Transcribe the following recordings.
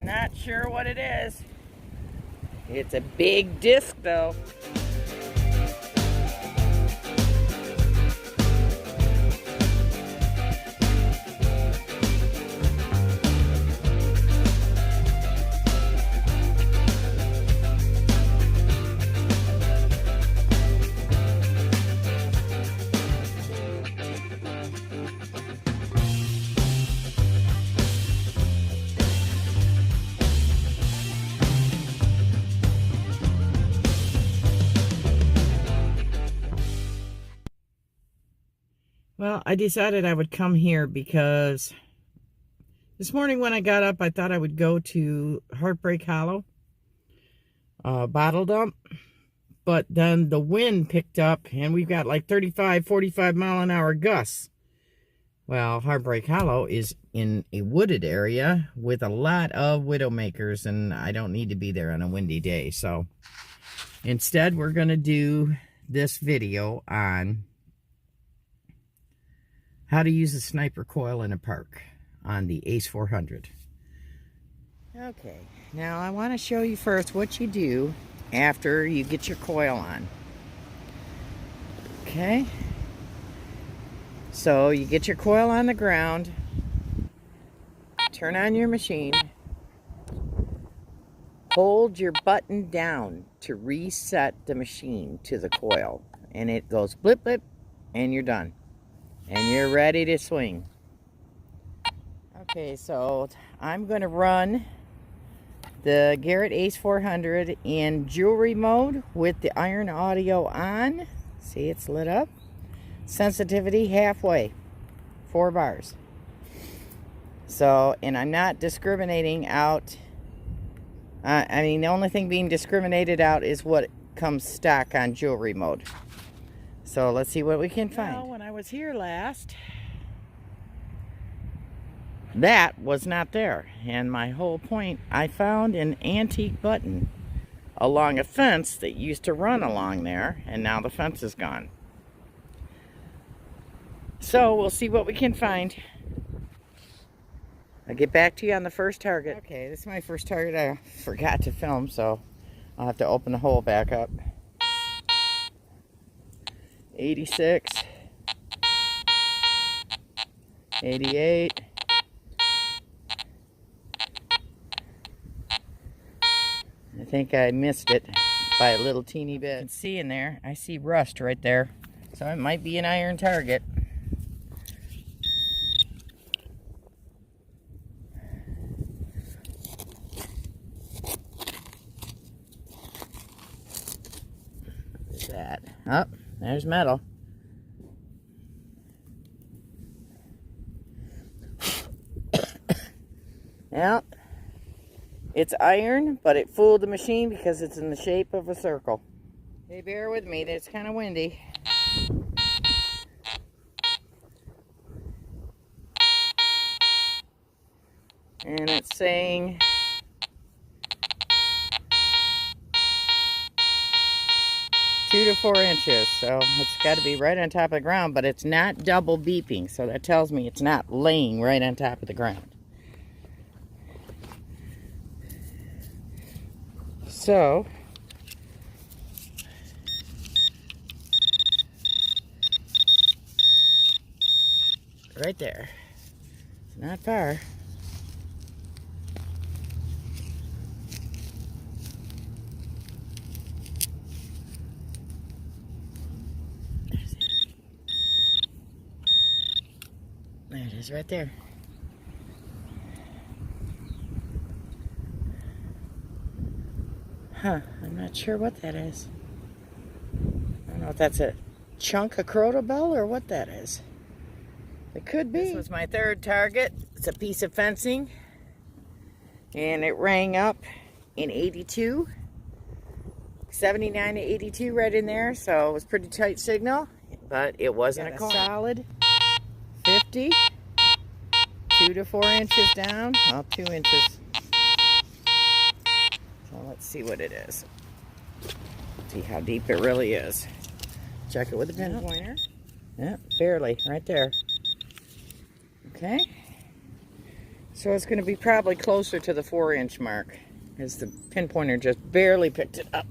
Not sure what it is. It's a big disc though. Well, I decided I would come here because this morning when I got up, I thought I would go to Heartbreak Hollow, bottle dump, but then the wind picked up and we've got like 35, 45 mile an hour gusts. Well, Heartbreak Hollow is in a wooded area with a lot of widowmakers, and I don't need to be there on a windy day. So instead, we're going to do this video on how to use a sniper coil in a park on the Ace 400. Okay, now I want to show you first what you do after you get your coil on. Okay, so you get your coil on the ground, turn on your machine, hold your button down to reset the machine to the coil, and it goes blip blip, and you're done. And you're ready to swing. Okay, so I'm going to run the Garrett Ace 400 in jewelry mode with the iron audio on. See, it's lit up. Sensitivity halfway, 4 bars. So, and I'm not discriminating out. I mean, the only thing being discriminated out is what comes stock on jewelry mode. So let's see what we can find. Well, when I was here last, that was not there. And my whole point, I found an antique button along a fence that used to run along there, and now the fence is gone. So we'll see what we can find. I'll get back to you on the first target. Okay, this is my first target. I forgot to film, so I'll have to open the hole back up. 86, 88, I think I missed it by a little teeny bit. You can see in there, I see rust right there, so it might be an iron target. What's that? Oh. There's metal. Well, it's iron, but it fooled the machine because it's in the shape of a circle. Hey, bear with me, it's kind of windy. And it's saying 2 to 4 inches, so it's got to be right on top of the ground, but it's not double beeping, so that tells me it's not laying right on top of the ground. So right there, it's not far. There it is right there. Huh, I'm not sure what that is. I don't know if that's a chunk of crotobell or what that is. It could be. This was my third target. It's a piece of fencing. And it rang up in 82. 79 to 82 right in there. So it was pretty tight signal. But it wasn't a solid 50. 2 to 4 inches down. Well, 2 inches. So let's see what it is. See how deep it really is. Check it with a pinpointer. Yeah, barely, right there. Okay. So it's going to be probably closer to the 4-inch mark, as the pinpointer just barely picked it up.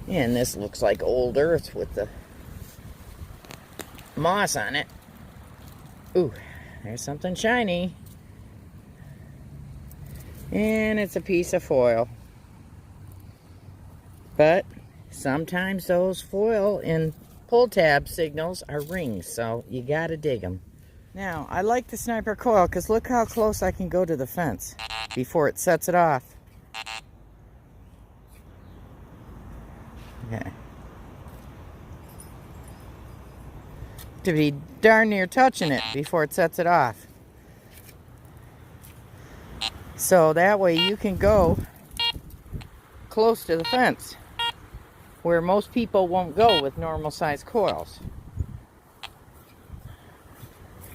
And this looks like old earth with the moss on it. Ooh, there's something shiny. And it's a piece of foil. But sometimes those foil in pull tab signals are rings, so you gotta dig them. Now, I like the sniper coil because look how close I can go to the fence before it sets it off. Okay. To be darn near touching it before it sets it off. So that way you can go close to the fence, where most people won't go with normal size coils.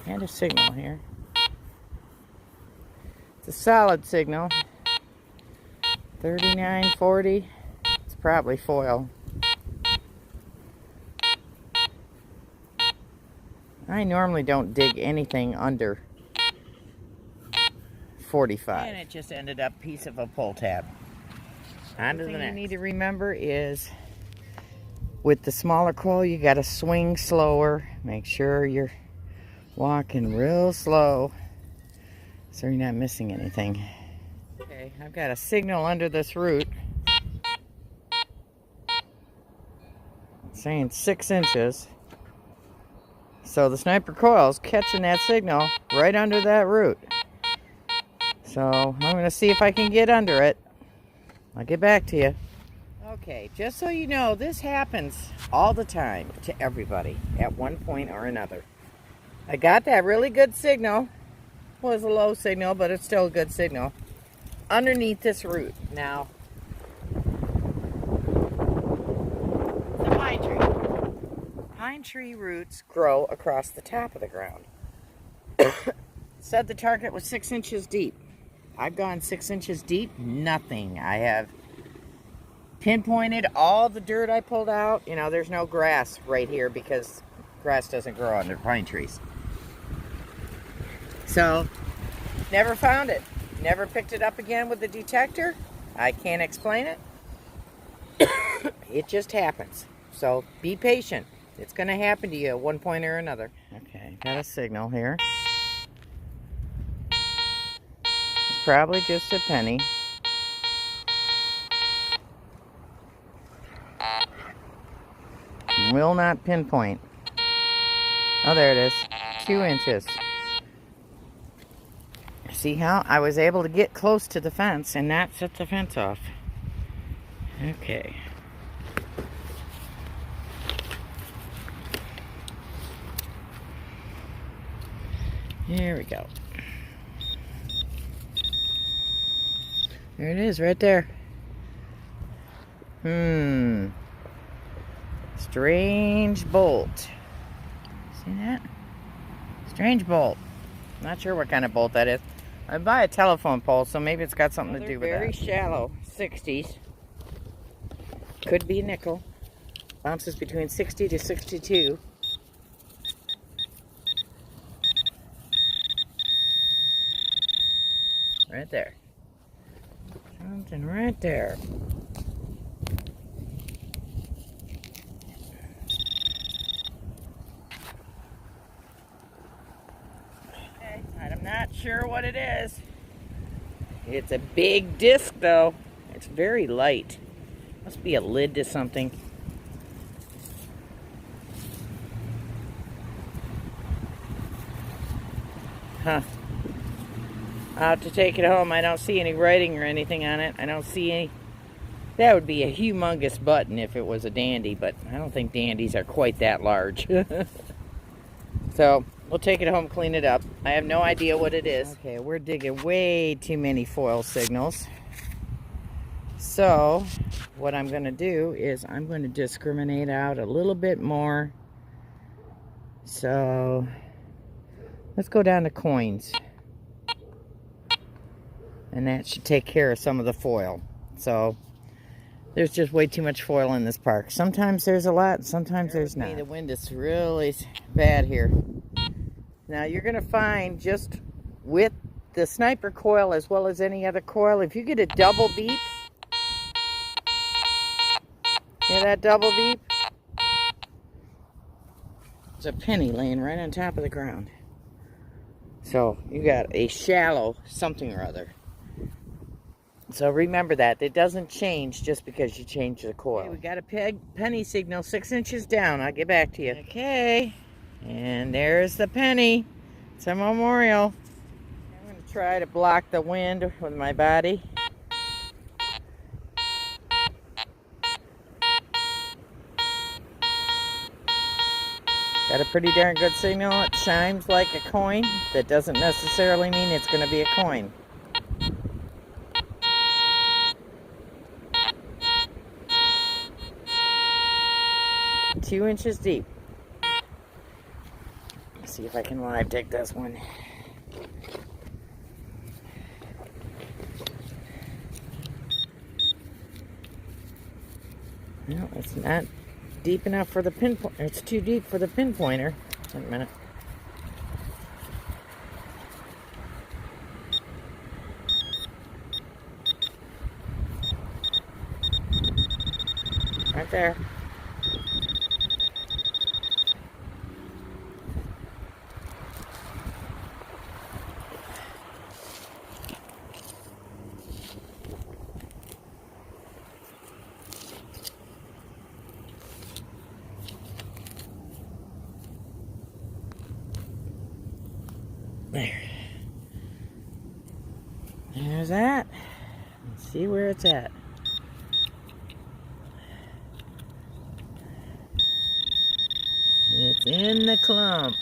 And a signal here. It's a solid signal. 3940. It's probably foil. I normally don't dig anything under 45. And it just ended up a piece of a pull tab. On to the next. What you need to remember is, with the smaller coil, you got to swing slower. Make sure you're walking real slow so you're not missing anything. Okay, I've got a signal under this root saying 6 inches. So the sniper coil is catching that signal right under that root. So I'm going to see if I can get under it. I'll get back to you. Okay, just so you know, this happens all the time to everybody at one point or another. I got that really good signal. Well, it's a low signal, but it's still a good signal underneath this root. Now, the pine tree. Pine tree roots grow across the top of the ground. Said the target was 6 inches deep. I've gone 6 inches deep, nothing. I have pinpointed all the dirt I pulled out. You know, there's no grass right here because grass doesn't grow under pine trees. So, never found it. Never picked it up again with the detector. I can't explain it. It just happens. So, be patient. It's going to happen to you at one point or another. Okay, got a signal here. It's probably just a penny. Will not pinpoint. Oh, there it is. 2 inches. See how I was able to get close to the fence and not set the fence off. Okay. Here we go. There it is, right there. Strange bolt. See that? Strange bolt. Not sure what kind of bolt that is. I buy a telephone pole, so maybe it's got something to do with that. Very shallow 60s. Could be a nickel. Bounces between 60 to 62. Right there. Something right there. Okay, I'm not sure what it is. It's a big disc though. It's very light. Must be a lid to something. Huh. I'll have to take it home. I don't see any writing or anything on it. I don't see any. That would be a humongous button if it was a dandy, but I don't think dandies are quite that large. So, we'll take it home, clean it up. I have no idea what it is. Okay, we're digging way too many foil signals. So, what I'm going to do is I'm going to discriminate out a little bit more. So, let's go down to coins. And that should take care of some of the foil. So, There's just way too much foil in this park. Sometimes there's a lot, sometimes there's not. The wind is really bad here. Now you're going to find, just with the sniper coil as well as any other coil, if you get a double beep, hear that double beep? There's a penny laying right on top of the ground. So you got a shallow something or other. So remember that. It doesn't change just because you change the coil. Okay, we got a penny signal 6 inches down. I'll get back to you. Okay. And there's the penny. It's a memorial. I'm going to try to block the wind with my body. Got a pretty darn good signal. It chimes like a coin. That doesn't necessarily mean it's going to be a coin. Two inches deep. Let's see if I can live dig this one. No, it's not deep enough for the pinpoint. It's too deep for the pinpointer. Wait a minute. Right there. There. There's that. Let's see where it's at. It's in the clump.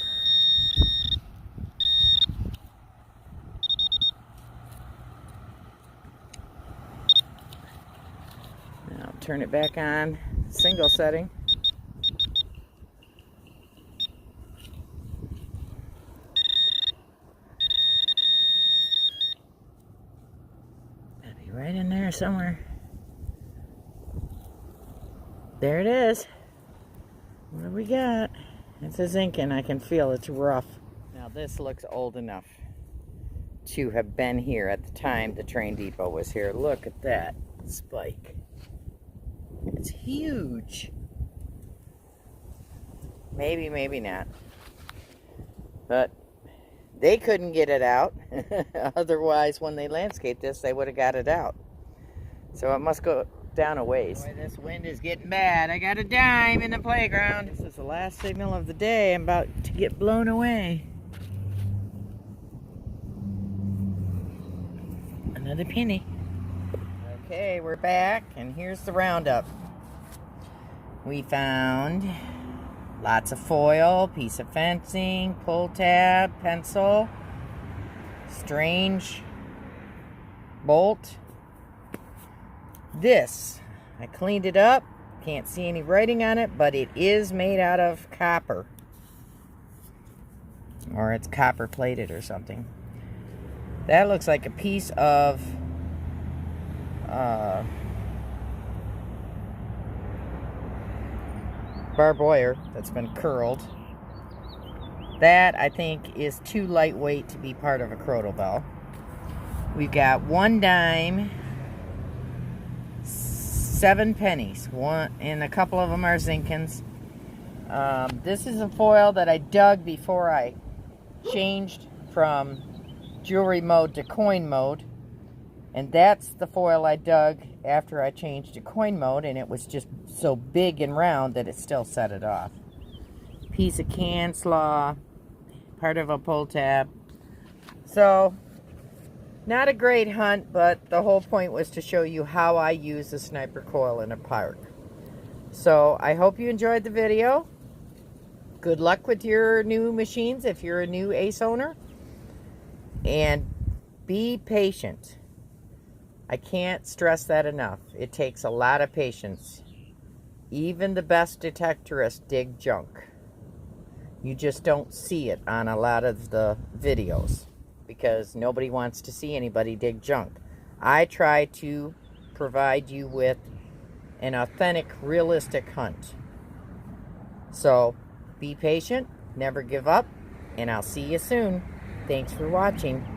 Now turn it back on. Single setting. Right in there somewhere. There it is. What do we got? It's a zinking. I can feel it's rough. Now this looks old enough to have been here at the time the train depot was here. Look at that spike. It's huge. Maybe, maybe not. But they couldn't get it out. Otherwise, when they landscaped this, they would have got it out. So it must go down a ways. Boy, this wind is getting bad. I got a dime in the playground. This is the last signal of the day. I'm about to get blown away. Another penny. Okay, we're back, and here's the roundup. We found lots of foil, piece of fencing, pull tab, pencil, strange bolt. This, I cleaned it up. Can't see any writing on it, but it is made out of copper. Or it's copper plated or something. That looks like a piece of barbed wire that's been curled. That, I think, is too lightweight to be part of a crotal bell. We've got 1 dime, 7 pennies, and a couple of them are zinkins. This is a foil that I dug before I changed from jewelry mode to coin mode. And that's the foil I dug after I changed to coin mode, and it was just so big and round that it still set it off. Piece of can slaw, part of a pull tab. So, not a great hunt, but the whole point was to show you how I use the sniper coil in a park. So, I hope you enjoyed the video. Good luck with your new machines if you're a new Ace owner. And be patient. I can't stress that enough. It takes a lot of patience. Even the best detectorists dig junk. You just don't see it on a lot of the videos because nobody wants to see anybody dig junk. I try to provide you with an authentic, realistic hunt. So, be patient, never give up, and I'll see you soon. Thanks for watching.